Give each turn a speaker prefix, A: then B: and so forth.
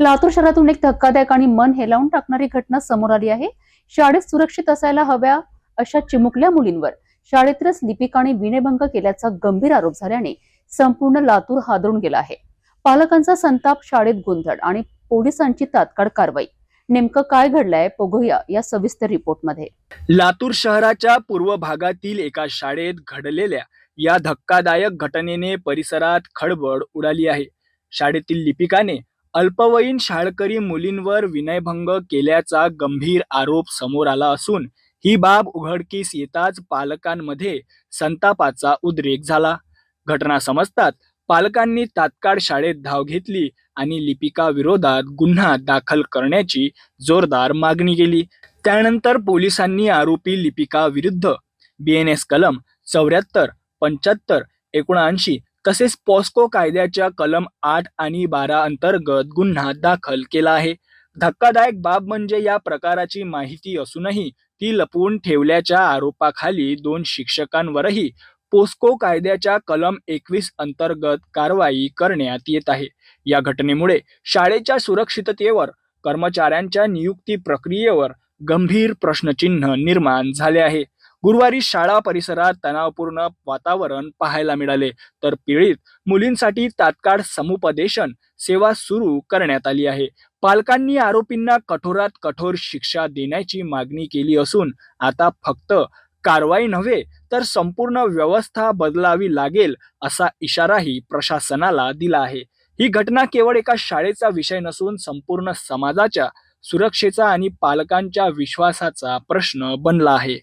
A: लातूर शहरातून एक धक्कादायक आणि मन हेलावून टाकणारी घटना समोर आली आहे। शाळेत सुरक्षित असायला हव्या अशा चिमुकल्या मुलींवर शाळेतच लिपिक आणि विनयभंग केल्याचा गंभीर आरोप झाल्याने संपूर्ण लातूर हादरून गेला आहे। पालकांचा संताप, शाळेत गोंधळ आणि पोलिसांची तात्काळ कारवाई। नेमकं काय घडलंय बघूया या सविस्तर रिपोर्टमध्ये।
B: लातूर शहराच्या पूर्व भागातील एका शाळेत घडलेल्या या धक्कादायक घटनेने परिसरात खळबळ उडाली आहे। शाळेतील लिपिकाने अल्पवयीन शाळकरी मुलींवर विनयभंग केल्याचा गंभीर आरोप समोर आला असून ही बाब उघडकीस येताच पालकांमध्ये संतापाचा उद्रेक झाला। घटना समजताच पालकांनी तात्काळ शाळेत धाव घेतली आणि लिपिका विरोधात गुन्हा दाखल करण्याची जोरदार मागणी केली। त्यानंतर पोलिसांनी आरोपी लिपिका विरुद्ध BNS कलम 74, 75, 79 तसेच पॉस्को कायद्याच्या कलम 8 आणि 12 अंतर्गत गुन्हा दाखल केला आहे। धक्कादायक बाब म्हणजे या प्रकाराची माहिती असूनही ती लपवून ठेवल्याच्या आरोपाखाली 2 शिक्षकांवरही पोस्को कायद्याच्या कलम 21 अंतर्गत कारवाई करण्यात येत आहे। या घटनेमुळे शाळेच्या सुरक्षिततेवर, कर्मचाऱ्यांच्या नियुक्ती प्रक्रियेवर गंभीर प्रश्नचिन्ह निर्माण झाले आहे। गुरुवारी शाळा परिसरात तणावपूर्ण वातावरण पाहायला मिळाले, तर पीडित मुलींसाठी तात्काळ समुपदेशन सेवा सुरू करण्यात आली आहे। पालकांनी आरोपींना कठोरात कठोर शिक्षा देण्याची मागणी केली असून आता फक्त कारवाई नव्हे तर संपूर्ण व्यवस्था बदलावी लागेल असा इशाराही प्रशासनाला दिला आहे। ही घटना केवळ एका शाळेचा विषय नसून संपूर्ण समाजाच्या सुरक्षेचा आणि पालकांच्या विश्वासाचा प्रश्न बनला आहे।